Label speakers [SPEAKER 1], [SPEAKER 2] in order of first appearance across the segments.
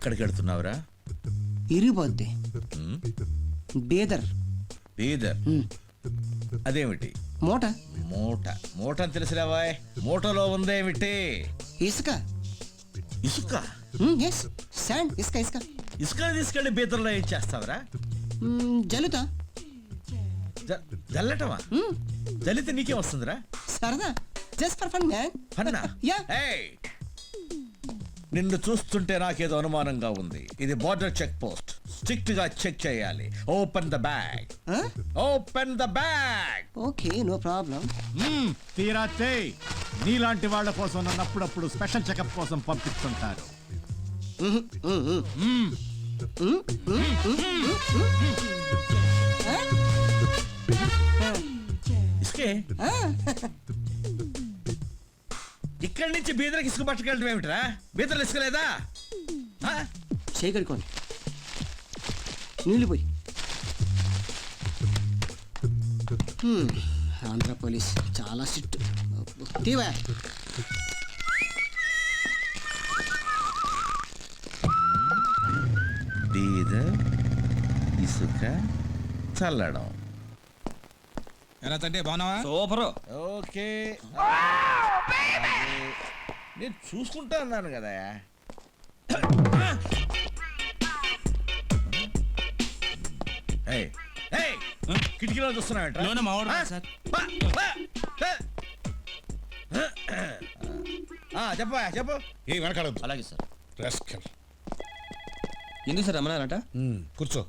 [SPEAKER 1] ఎక్కడికి వెళ్తున్నావురా?
[SPEAKER 2] ఇరిగిపోద్ది. బీదర్.
[SPEAKER 1] బీదర్ అదేమిటి?
[SPEAKER 2] మూట.
[SPEAKER 1] మూట మూట అని తెలిసిరావాయ్. మూటలో ఉందేమిటి?
[SPEAKER 2] ఇసుక.
[SPEAKER 1] ఇసుక?
[SPEAKER 2] Yes, sand. ఇసుక ఇసుక.
[SPEAKER 1] ఇసుక తీసుకెళ్లి బీదర్లో ఏం చేస్తావురా?
[SPEAKER 2] జల్లుతా.
[SPEAKER 1] జల్లటమా? జల్లితే నీకేం వస్తుందిరా?
[SPEAKER 2] సరదా, జస్ట్ ఫర్ ఫన్ మ్యాన్.
[SPEAKER 1] ఫన్నా? నిన్ను చూస్తుంటే నాకేదో అనుమానంగా ఉంది. ఇది బార్డర్ చెక్ పోస్ట్, స్ట్రిక్ట్ గా చెక్ చేయాలి. Open the bag. Open the bag.
[SPEAKER 2] Okay, no problem.
[SPEAKER 3] తీరా చేయి. నీలాంటి వాళ్ళ కోసం నన్ను అప్పుడప్పుడు స్పెషల్ చెకప్ కోసం పంపిస్తుంటారు.
[SPEAKER 1] ఇసుకే? ఇక్కడి నుంచి బీదర్కి ఇసుక పట్టుకెళ్ళడం ఏమిట్రా? బీదర్లు ఇసుక లేదా?
[SPEAKER 2] చేయగడుకోండి, నీళ్ళు పోయి. ఆంధ్ర పోలీస్ చాలా స్ట్రిక్ట్. తీవా.
[SPEAKER 1] బీదర్ ఇసుక చల్లడం.
[SPEAKER 4] ఎలా తంటే బాగున్నావా?
[SPEAKER 5] సూపర్.
[SPEAKER 1] ఓకే, నేను చూసుకుంటా అన్నాను కదా. కిటికీలో చూస్తున్నావు? చెప్పా చెప్పు.
[SPEAKER 4] ఏ వెనకాడద్దు.
[SPEAKER 5] అలాగే సార్.
[SPEAKER 4] ఎందుకు
[SPEAKER 5] సార్ రమ్మన్నారట?
[SPEAKER 4] కూర్చో.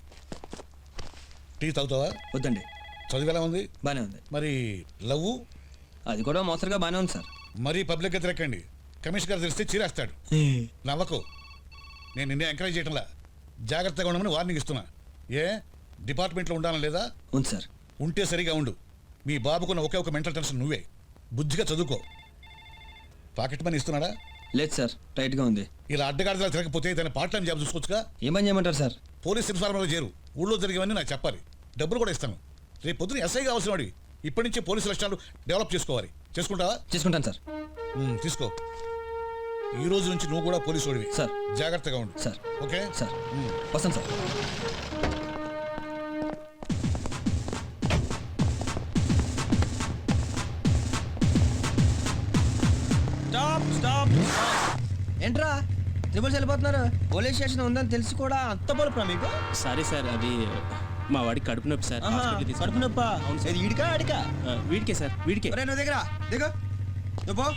[SPEAKER 4] టీ తాగుతావా?
[SPEAKER 5] వద్దండి.
[SPEAKER 4] చదువు ఎలా ఉంది?
[SPEAKER 5] బానే ఉంది.
[SPEAKER 4] మరి లవ్?
[SPEAKER 5] అది కూడా మోసరుగా బానే ఉంది సార్.
[SPEAKER 4] మరీ పబ్లిక్ గా తిరగండి, కమిషనర్ గారు తెలిస్తే చీరేస్తాడు. నవ్వకు. నేను నిన్నే ఎంకరేజ్ చేయటంలా, జాగ్రత్తగా ఉండమని వార్నింగ్ ఇస్తున్నా. ఏ డిపార్ట్మెంట్లో ఉండాలని లేదా?
[SPEAKER 5] ఉంది సార్.
[SPEAKER 4] ఉంటే సరిగా ఉండు. మీ బాబుకున్న ఒకే ఒక మెంటల్ టెన్షన్ నువ్వే. బుద్ధిగా చదువుకో. పాకెట్ మనీ ఇస్తున్నాడా?
[SPEAKER 5] లేదు సార్, టైట్ గా ఉంది.
[SPEAKER 4] ఇలా అడ్డగాడిలా తిరగకపోతే తన పార్ట్ టైం జాబ్ చూసుకోవచ్చుగా.
[SPEAKER 5] ఏమని చేయమంటారు సార్?
[SPEAKER 4] పోలీస్ ఇన్ఫార్మర్గా చేరు. ఊళ్ళో జరిగేవన్నీ నాకు చెప్పాలి. డబ్బులు కూడా ఇస్తాను. రేపు పొద్దున ఎస్ఐ కావాల్సిన వాడి. ఇప్పటి నుంచే పోలీసు లక్షణాలు డెవలప్ చేసుకోవాలి. చేసుకుంటావా?
[SPEAKER 5] చేసుకుంటాను సార్.
[SPEAKER 4] తీసుకో. ఈ రోజు నుంచి నువ్వు కూడా పోలీసు వాడివి
[SPEAKER 5] సార్.
[SPEAKER 4] జాగ్రత్తగా ఉండు
[SPEAKER 5] సార్.
[SPEAKER 4] Okay
[SPEAKER 5] sir. వస్తాను సార్. ఏంట్రా త్రిబుల్స్ వెళ్ళిపోతున్నారు? పోలీస్ స్టేషన్ ఉందని తెలిసి కూడా అంత బలుపురా మీకు?
[SPEAKER 6] సారీ సార్, అది మా వాడికి కడుపు నొప్పి సార్.
[SPEAKER 5] కడుపు నొప్ప? ఈడికా అడికా?
[SPEAKER 6] వీడికే సార్, వీడికే.
[SPEAKER 5] నువ్వు దగ్గర దిగు. నువ్వు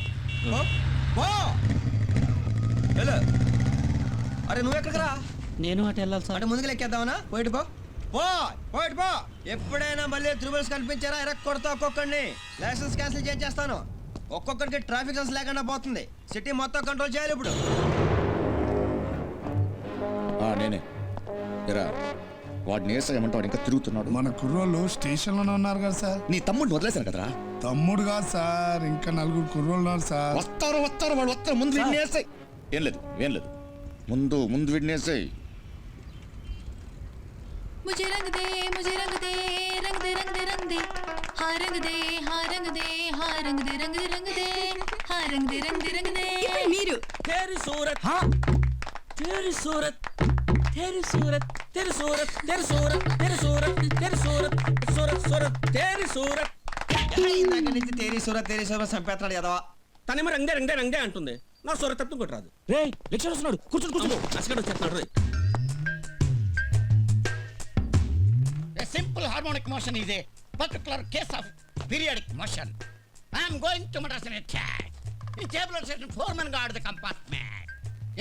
[SPEAKER 5] అరే నువ్వు ఎక్కడికి రా?
[SPEAKER 6] నేను అటు వెళ్ళాలి సార్.
[SPEAKER 5] అంటే ముందుకు లెక్కేద్దామనా? పోయిటు పో. పోయిటు పో. ఎప్పుడైనా మళ్ళీ త్రిబుల్స్ కనిపించారా ఎరక్ కొడతా ఒక్కొక్కడిని. లైసెన్స్ క్యాన్సిల్ చేస్తాను. ఒక్కొక్కరికి ట్రాఫిక్ సెన్స్ లేకుండా పోతుంది. సిటీ మొత్తం కంట్రోల్ చేయాలి ఇప్పుడు.
[SPEAKER 7] నేనే వాడిని ఏమంటాడు? ఇంకా తిరుగుతున్నాడు.
[SPEAKER 8] మన కుర్రోళ్ళు స్టేషన్ లోనే ఉన్నారు కదా సార్.
[SPEAKER 7] నీ తమ్ముడు వదిలేశారు కదరా?
[SPEAKER 8] తమ్ముడు కాదు సార్, ఇంకా నలుగురు కుర్రోళ్ళు ఉన్నారు సార్.
[SPEAKER 7] వస్తారు వాళ్ళు వస్తారు. ముందు వీడిని వేసాయి. ఏం లేదు ముందు వీడిని వేసాయి.
[SPEAKER 9] मुझे रंग दे रंग दे रंग दे रंग दे रंग दे हाँ रंग दे हाँ रंग दे हाँ रंग दे रंग दे रंग दे हाँ रंग दे रंग दे रंग दे मीरू
[SPEAKER 5] तेरी सूरत हाँ तेरी सूरत तेरी सूरत तेरी सूरत तेरी सूरत तेरी सूरत तेरी सूरत सूरत तेरी सूरत ఇందాక నుంచి తేరీ సూరత్ సంపేత్రాడు ఎదవా. తనేమో రంగే అంటుంది. నా సూరత్ తప్ప కొట్టరాదు. రే లెక్చర్ వస్తున్నాడు. కూర్చోడు అసలు వచ్చేస్తున్నాడు. రే
[SPEAKER 10] simple harmonic motion is a particular case of periodic motion. I am going to Madras in attack. In Tabler station, 4 men guard the compartment.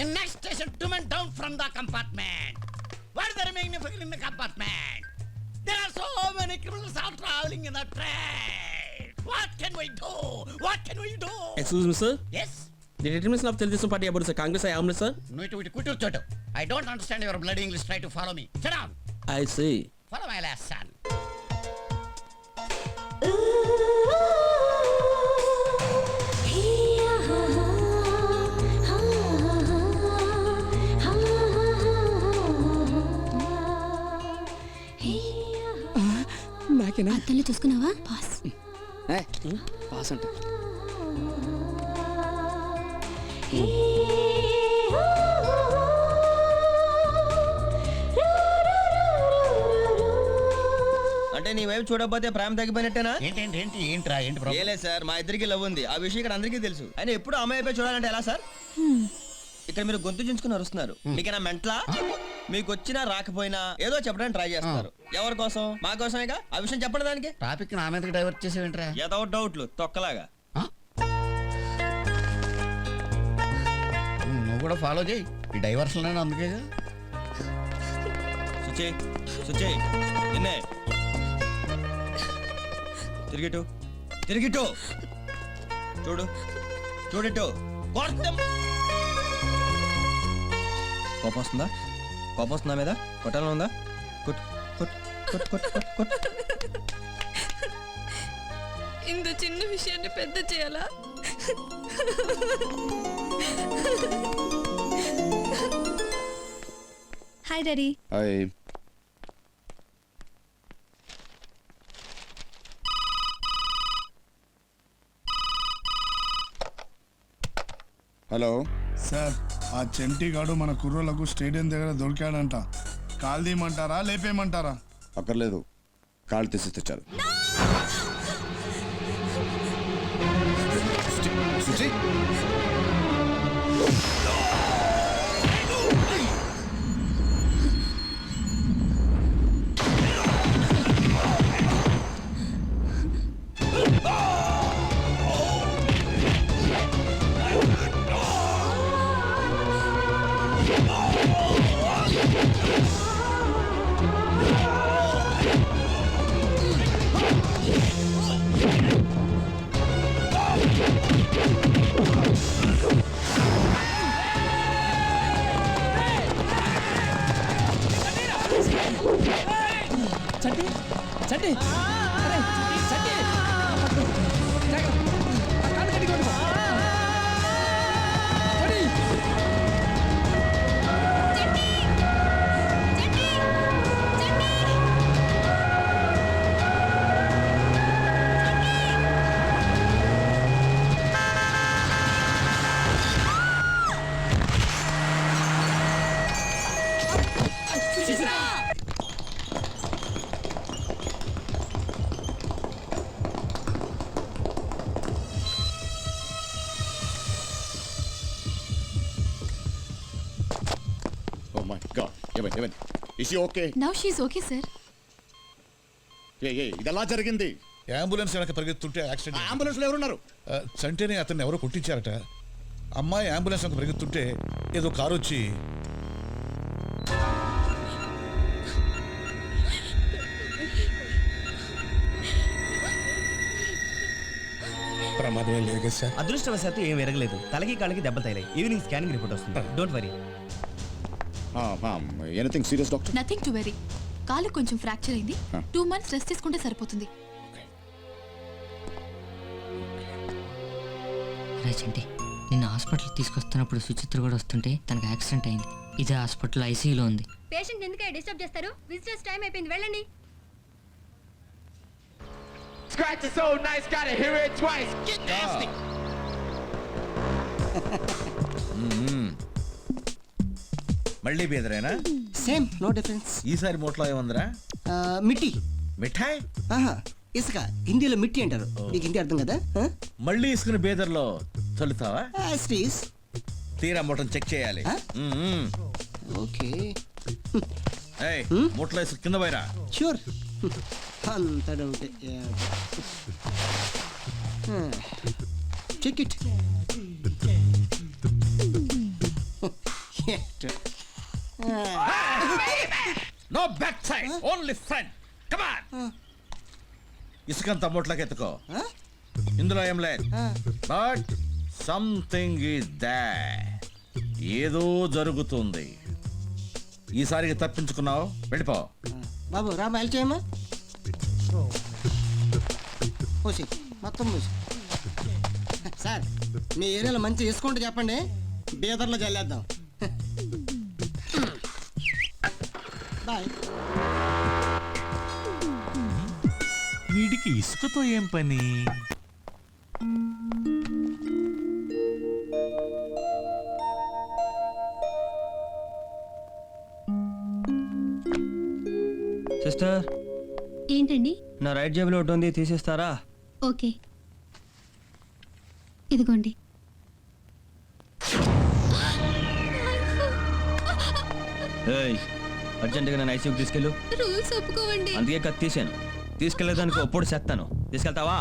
[SPEAKER 10] In next station, 2 men down from the compartment. What is the remaining figure in the compartment? There are so many criminals all traveling in the train. What can we do?
[SPEAKER 5] Excuse me, sir.
[SPEAKER 10] Yes?
[SPEAKER 5] The determination of Telugu Party about the Congress I am, sir.
[SPEAKER 10] No, it. I don't understand your bloody English. Try to follow me. Sit down.
[SPEAKER 5] I see.
[SPEAKER 10] Follow my last son.
[SPEAKER 9] నాకేనా? అత్తల్ని చూసుకున్నావా? Pass
[SPEAKER 2] pass అంట.
[SPEAKER 5] అంటే నీ వైపు చూడకపోతే ప్రేమ తగ్గిపోయినట్టేనా?
[SPEAKER 10] ఏంట్రా ఏంటి problem?
[SPEAKER 5] ఏలే సార్, మా ఇద్దరికి లవ్ ఉంది, ఆ విషయం ఇక్కడ అందరికీ తెలుసు. అని ఎప్పుడు అమ్మాయి వైపే చూడాలంటే ఎలా సార్? ఇక్కడ మీరు గొంతు చించుకుని అరుస్తున్నారు. మీకైనా మెంట్లా? మీకు వచ్చినా రాకపోయినా ఏదో చెప్పడానికి ట్రై చేస్తారు. ఎవరి కోసం? మా కోసమేగా. ఆ విషయం చెప్పండి దానికి.
[SPEAKER 10] టాపిక్ నా మీదకి డైవర్ట్ చేసేవేంట్రా?
[SPEAKER 5] ఏదో డౌట్లు తొక్కలాగా.
[SPEAKER 10] నువ్వు కూడా ఫాలో చేయి ఈ డైవర్షన్ అందుకే.
[SPEAKER 5] సుచి సుచి నిన్నే తిరిగిటు తిరిగిటు చూడు చూడిటు. కోపం వస్తుందా? కోపం వస్తుందా మీద? కొట్టాలని ఉందా? కొట్ కొట్ కొట్ కొట్ కొట్ కొట్.
[SPEAKER 9] ఇంత చిన్న విషయాన్ని పెద్ద చేయాలా? Hi daddy.
[SPEAKER 7] హలో
[SPEAKER 8] సార్ ఆ చెంటి గాడు మన కుర్రోళ్ళకు స్టేడియం దగ్గర దొరికాడంట. కాల్ తీయమంటారా లేపేయమంటారా?
[SPEAKER 7] అక్కర్లేదు, కాళ్ళు తీసి తెచ్చారు.
[SPEAKER 5] చంటి చంటి చంటి
[SPEAKER 7] Oh my God. ఏమైంది? Is she okay?
[SPEAKER 9] Now she's okay sir.
[SPEAKER 7] ఇదెలా జరిగింది?
[SPEAKER 4] అంబులెన్స్ వెనక పరిగెత్తుంటే యాక్సిడెంట్.
[SPEAKER 7] అంబులెన్స్ లో ఎవరున్నారు?
[SPEAKER 4] చంటేనే అతన్ని ఎవరో కొట్టించారట. అమ్మాయి అంబులెన్స్ వెనక పరిగెత్తుంటే ఏదో కారు వచ్చి ప్రమాదం ఏం లేదు కదా సార్?
[SPEAKER 5] అదృష్టవశాత్తు ఏం ఎరగలేదు. తలకి కాళ్ళకి దెబ్బ తగిలాయి. ఈవినింగ్ స్కానింగ్ రిపోర్ట్ వస్తుంది. Don't worry.
[SPEAKER 7] Anything serious doctor?
[SPEAKER 9] Nothing to very. కాలు కొంచెం ఫ్రాక్చర్ అయింది. 2 months రెస్ట్ తీసుకుంటే సరిపోతుంది.
[SPEAKER 11] రాజండి, నిన్న హాస్పిటల్ తీసుకొస్తున్నప్పుడు సుచిత్ర కూడా వస్తుంటే తనకు యాక్సిడెంట్ అయింది. ఇదే హాస్పిటల్ ఐసీయూలో ఉంది.
[SPEAKER 9] పేషెంట్ ఎందుకే డిస్టర్బ్ చేస్తారు? విజిటర్స్ టైం అయిపోయింది, వెళ్ళండి.
[SPEAKER 5] Scratch is so nice, gotta hear it twice. Get nasty.
[SPEAKER 1] మళ్ళీ బేదరేనా?
[SPEAKER 2] Same, no difference.
[SPEAKER 1] ఈసారి మూట్లో ఏముందిరా?
[SPEAKER 2] మిట్టి.
[SPEAKER 1] మిఠాయి?
[SPEAKER 2] ఆహా, ఇసుక. హిందీలో మిట్టి అంటారు. నీకు హిందీ అర్థం కదా?
[SPEAKER 1] మళ్ళీ ఇసుకుని బేదర్లో తొలుతావా?
[SPEAKER 2] స్టీస్.
[SPEAKER 1] తీరా మూటను చెక్ చేయాలి.
[SPEAKER 2] ఓకే.
[SPEAKER 1] మూటలో ఇసుక కింద పోయిరా.
[SPEAKER 2] షూర్. అంత doubt. Check it.
[SPEAKER 1] No back side, only front. Come on. ఇసుకంత మూటలోకి ఎత్తుకో. ఇందులో ఏం లేదు. But something is there. ఏదో జరుగుతుంది. ఈసారికి తప్పించుకున్నావు, వెళ్ళిపో.
[SPEAKER 2] బాబు రా, బయలు చేయమ్మా. పోసి మొత్తం పోసి. సార్, మీ ఏరియాలో మంచి డిస్కౌంట్ చెప్పండి, బీదర్లో చల్లేద్దాం. బాయ్.
[SPEAKER 3] వీడికి ఇసుకతో ఏం పని?
[SPEAKER 11] సిస్టర్,
[SPEAKER 9] ఏంటండి?
[SPEAKER 5] నా రైట్ జేబులో ఒకటి ఉంది, తీసేస్తారా?
[SPEAKER 9] ఓకే, ఇదిగోండి.
[SPEAKER 5] ఏయ్, అర్జెంటుగా నేను ఐసీయూకి తీసుకెళ్ళు.
[SPEAKER 9] రూల్స్ ఒప్పుకోవండి.
[SPEAKER 5] అందుకే కత్తి తీసాను. తీసుకెళ్ళేదానికి ఒప్పుడు చేస్తాను. తీసుకెళ్తావా?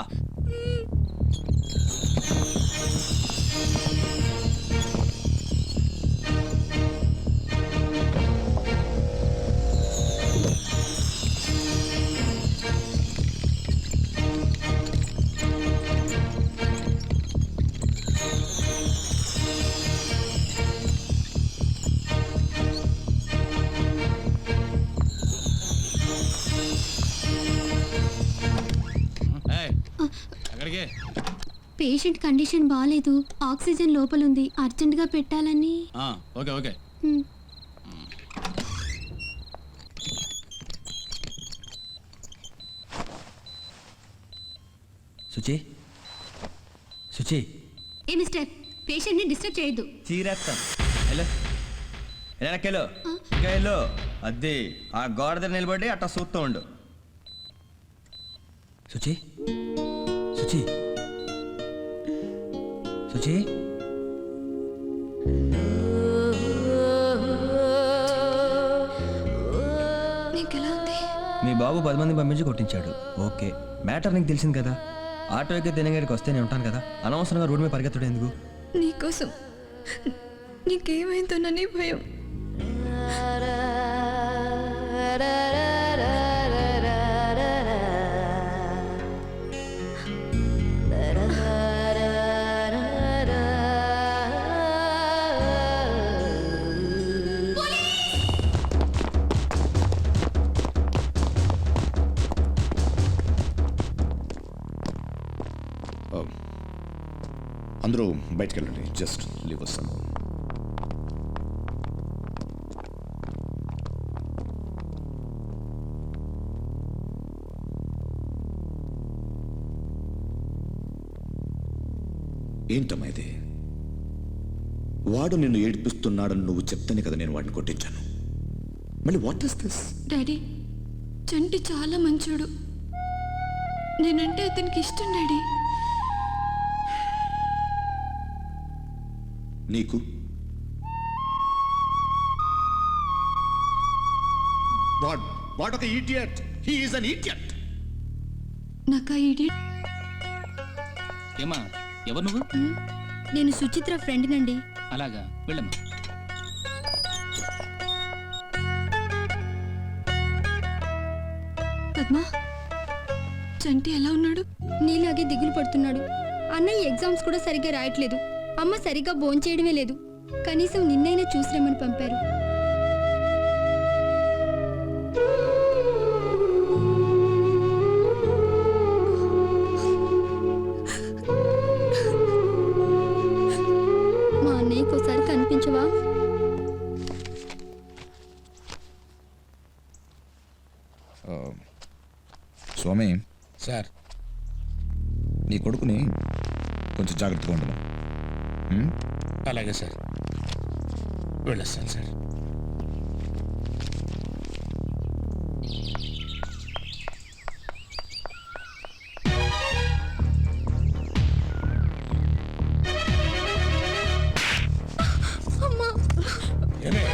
[SPEAKER 9] పేషెంట్ కండిషన్ బాగాలేదు, ఆక్సిజన్ లోపలుంది, అర్జెంటుగా పెట్టాలని.
[SPEAKER 5] Okay okay. సుచి, సుచి.
[SPEAKER 9] ఏ మిస్టర్, పేషెంట్ని డిస్టర్బ్ చేయొద్దు.
[SPEAKER 5] చీరేస్తాను. వెనక్కెళ్ళు, ఇంకా వెళ్ళు. అద్దె ఆ గోడ దగ్గర నిలబడి అట్టా చూస్తూ ఉండు. సుచి, సుచి, సుచి.
[SPEAKER 9] నీకెలా ఉంది?
[SPEAKER 5] మీ బాబు 10 మంది పంపించి కొట్టించాడు. ఓకే, మ్యాటర్ నీకు తెలిసింది కదా. ఆటో ఎక్కి తినగారికి వస్తే నేను ఉంటాను కదా. అనవసరంగా రోడ్డు మీద పరిగెత్తడు ఎందుకు?
[SPEAKER 9] నీకోసం. నీకేమైందోనని భయం.
[SPEAKER 7] అందరూ బయటికి వెళ్ళండి. Just leave us some. ఏంటమ్మా ఇది? వాడు నిన్ను ఏడిపిస్తున్నాడని నువ్వు చెప్తేనే కదా నేను వాడిని కొట్టించాను. మళ్ళీ వాట్ ఇస్ దిస్?
[SPEAKER 9] డాడీ, చంటి చాలా మంచోడు. నేనంటే అతనికి ఇష్టం డాడీ.
[SPEAKER 7] నీకు వాడొక idiot. He is an idiot.
[SPEAKER 9] నాకు ఆ ఇడియట్.
[SPEAKER 6] ఏమా, ఎవరు నువ్వు?
[SPEAKER 9] నేను సుచిత్ర ఫ్రెండ్ నండి.
[SPEAKER 6] అలాగా, వెళ్ళమ్మా.
[SPEAKER 9] పద్మా, చంటి ఎలా ఉన్నాడు? నీలాగే దిగులు పడుతున్నాడు. అన్నయ్య ఎగ్జామ్స్ కూడా సరిగ్గా రాయట్లేదు. అమ్మ సరిగ్గా భోంచేయడమే లేదు. కనీసం నిన్నైనా చూసిరమ్మని పంపారు. మా అన్నయ్యకి ఒకసారి కనిపించవా?
[SPEAKER 7] స్వామి
[SPEAKER 4] సార్,
[SPEAKER 7] నీ కొడుకుని కొంచెం జాగ్రత్తగా ఉండను.
[SPEAKER 4] అలాగే సార్, వెళ్ళొస్తాను సార్. ఏమే,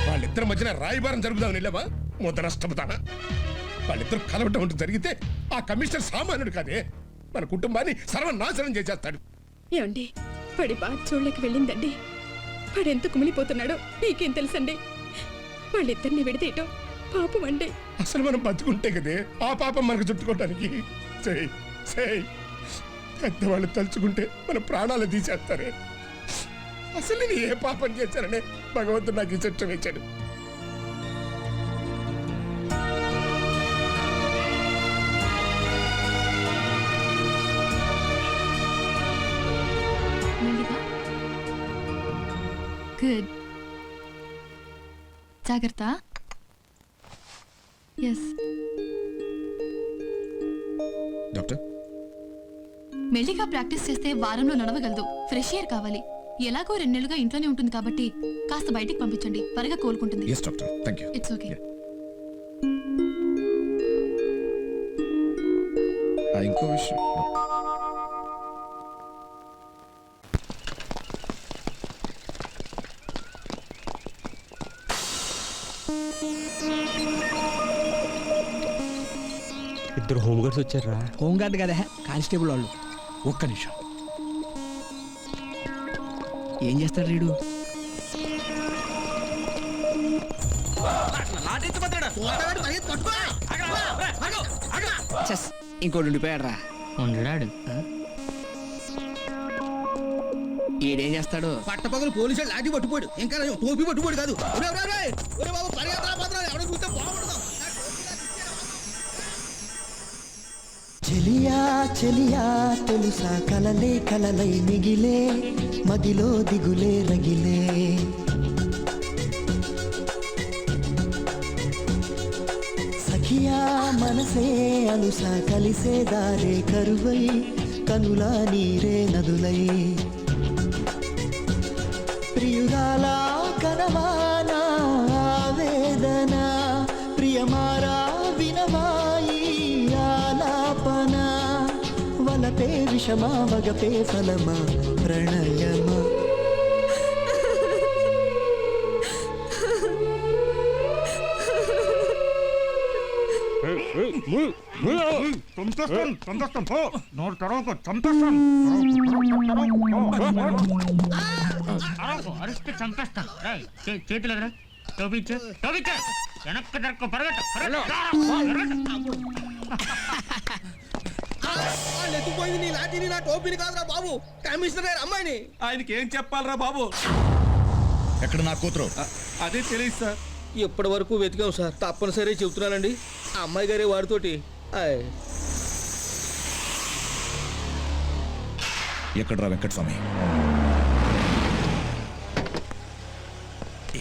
[SPEAKER 4] వాళ్ళిద్దరి మధ్యన రాయబారం జరుపుదామని వెళ్ళావా? ముద్ద నష్టపోతానా? వాళ్ళిద్దరు కలవటం అంటూ జరిగితే ఆ కమిషనర్ సామాన్యుడు కాదే, మన కుటుంబాన్ని సర్వనాశనం చేసేస్తాడు.
[SPEAKER 9] ఏమండి, పడి బాగా చూడలేక వెళ్ళిందండి. వాడెంత కుమిలిపోతున్నాడో మీకేం తెలుసండి? వాళ్ళిద్దరిని విడదీయటం పాపం అండి.
[SPEAKER 4] అసలు మనం బతుకుంటే కదే ఆ పాపం మనకు చుట్టుకోవటానికి. పెద్దవాళ్ళు తలుచుకుంటే మన ప్రాణాలు తీసేస్తారే. అసలు నేను ఏ పాపం చేశాననే భగవంతుడు నాకు ఈ చిత్రం ఇచ్చాడు.
[SPEAKER 9] గుడ్. జాగ్రత్త. ఎస్.
[SPEAKER 7] డాక్టర్,
[SPEAKER 9] మెల్లిగా ప్రాక్టీస్ చేస్తే వారంలో నడవగలదు. ఫ్రెష్ ఎయిర్ కావాలి. ఎలాగో 2 నెలలుగా ఇంట్లోనే ఉంటుంది కాబట్టి కాస్త బయటికి పంపించండి, త్వరగా కోలుకుంటుంది.
[SPEAKER 7] yes doctor, thank you.
[SPEAKER 9] It's okay.
[SPEAKER 7] Yeah. ఇంకో విషయం
[SPEAKER 5] ఇద్దరు హోమ్ గార్డ్స్ వచ్చారా? హోమ్ గార్డ్ కదా, కానిస్టేబుల్ వాళ్ళు. ఒక్క నిమిషం. ఏం చేస్తాడు రీడు? ఇంకోటి ఉండిపోయాడు రా.
[SPEAKER 11] ఉండడాడు.
[SPEAKER 5] ఈడేం చేస్తాడు?
[SPEAKER 10] పట్టపగలు పోలీసులు లాఠీ పట్టుకోడు, ఇంకా టోపీ పట్టుకోడు కాదు.
[SPEAKER 2] చెలియా చెలియా తెలుసా కలలే కలలై మిగిలే మదిలో దిగులే రగిలే సఖియా మనసే అలుసా కలిసే దారే కరువై కనులా నీరే నదులై ప్రియురాలా కనవానా వేదన ప్రియమారా వినవాయి ఆలాపన వలపే విషమా వగపే ఫలమా ప్రణయమా
[SPEAKER 11] చేతులు ఎదురా, టోపీచ్చు టోపీచ్చు, వెనక్కి దొరకు పరగట్టు.
[SPEAKER 10] ఎత్తుపోయింది నీ లాఠీని, నా టోపీని కాదురా బాబు, కమిషనర్ గారి అమ్మాయిని.
[SPEAKER 5] ఆయనకి ఏం చెప్పాలరా బాబు?
[SPEAKER 7] ఎక్కడ నా కూతురు?
[SPEAKER 5] అదే తెలియదు సార్.
[SPEAKER 10] ఇప్పటి వరకు వెతికాం సార్, తప్పనిసరి చెబుతున్నానండి, ఆ అమ్మాయి గారే వాడితోటి.
[SPEAKER 7] ఎక్కడరా వెంకటస్వామి?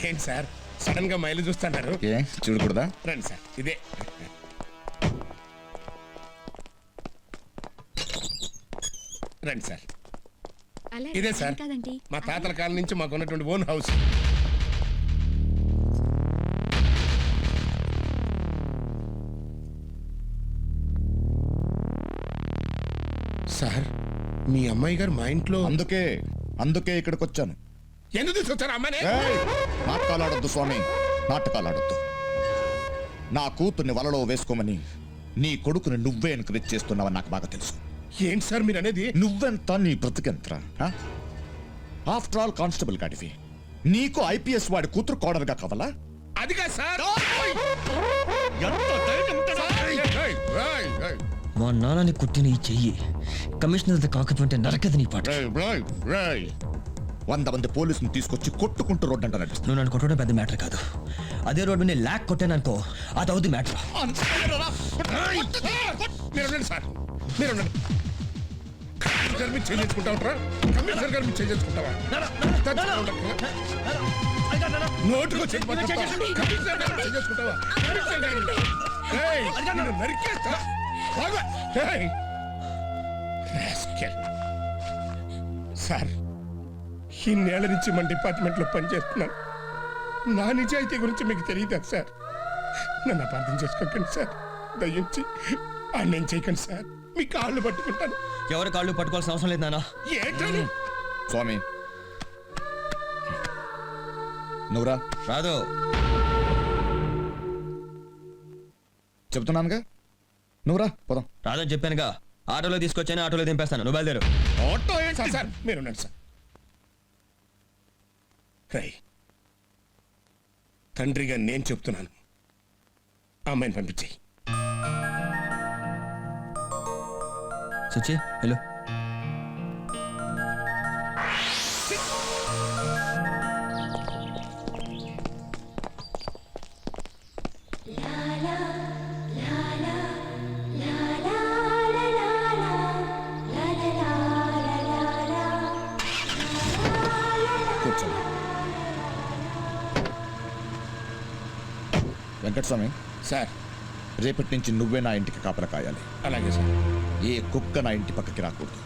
[SPEAKER 4] ఏంటి సార్ సడన్ గా మైలు చూస్తున్నారు?
[SPEAKER 7] ఏ చూడకూడదా?
[SPEAKER 4] రండి సార్, ఇదే. రండి సార్, ఇదే సార్ మా తాతల కాలం నుంచి మాకు ఉన్నటువంటి ఓన్ హౌస్. సార్ మీ అమ్మాయి గారు మా ఇంట్లో.
[SPEAKER 7] అందుకే ఇక్కడికి వచ్చాను.
[SPEAKER 4] ఎందుకు తీసుకొచ్చారు అమ్మాయిని?
[SPEAKER 7] నాటకాలాడొద్దు స్వామి, నాటకాలాడొద్దు. నా కూతుర్ని వలలో వేసుకోమని నీ కొడుకుని నువ్వే ఎంకరేజ్ చేస్తున్నావని నాకు బాగా తెలుసు.
[SPEAKER 4] ఏంటి సార్ మీరు అనేది?
[SPEAKER 7] నువ్వెంత, నీ బ్రతికెంత? ఆఫ్టర్ ఆల్ కానిస్టేబుల్ గాడివి, నీకు ఐపీఎస్ వాడి కూతురు కోడలుగా కావాలా?
[SPEAKER 4] అది కాదు సార్.
[SPEAKER 5] మా నాన్నని కుట్టిన ఈ చెయ్యి కమిషనర్ కాకపోతే నరకదు నీ పాట.
[SPEAKER 7] 100 మంది పోలీసుని తీసుకొచ్చి కొట్టుకుంటూ రోడ్డు అంట నడుస్తుంది.
[SPEAKER 5] నువ్వు నన్ను కొట్టడం పెద్ద మ్యాటర్ కాదు. అదే రోడ్డు నేను ల్యాక్ కొట్టాననుకో, అది అవుద్ది మ్యాటర్.
[SPEAKER 4] మీరు ఉండండి సార్, మీరు ఉండండి. కమిషనర్ మీరు చేంజ్ చేసుకుంటావా? కమిషనర్ గారు మీరు చేంజ్ చేసుకుంటావా? నోటుకు వచ్చి కమిషనర్ గారు చేంజ్ చేసుకుంటావా? కమిషనర్ గారు నరికేస్తా. సార్ ఇన్నేళ్ల నుంచి మన డిపార్ట్మెంట్లో పనిచేస్తున్నాను. నా నిజాయితీ గురించి మీకు తెలియదా సార్? నన్ను అపార్థం చేసుకోకండి సార్, దయించి నేను చేయకండి సార్, మీ కాళ్ళు పట్టుకుంటాను.
[SPEAKER 5] ఎవరి కాళ్ళు పట్టుకోవాల్సిన అవసరం లేదు నాన్న.
[SPEAKER 4] ఏంటని?
[SPEAKER 7] స్వామి నువ్వురా.
[SPEAKER 5] రాదు,
[SPEAKER 7] చెబుతున్నానుగా, నువ్వురా పోదాం.
[SPEAKER 5] రాదని చెప్పానుగా. ఆటోలో తీసుకొచ్చాను, ఆటోలో దింపేస్తాను, నువ్వు బయలుదేరు.
[SPEAKER 4] ఆటో ఏంటి సార్? మీరు ఉండండి సార్. రై తండ్రిగా నేను చెప్తున్నాను, అమ్మాయిని పంపించేయి.
[SPEAKER 5] సచ్చి హలో.
[SPEAKER 7] వెంకటస్వామి
[SPEAKER 4] సార్
[SPEAKER 7] రేపటి నుంచి నువ్వే నా ఇంటికి కాపలా కాయాలి.
[SPEAKER 4] అలాగే సార్.
[SPEAKER 7] ఏ కుక్క నా ఇంటి పక్కకి రాకూడదు.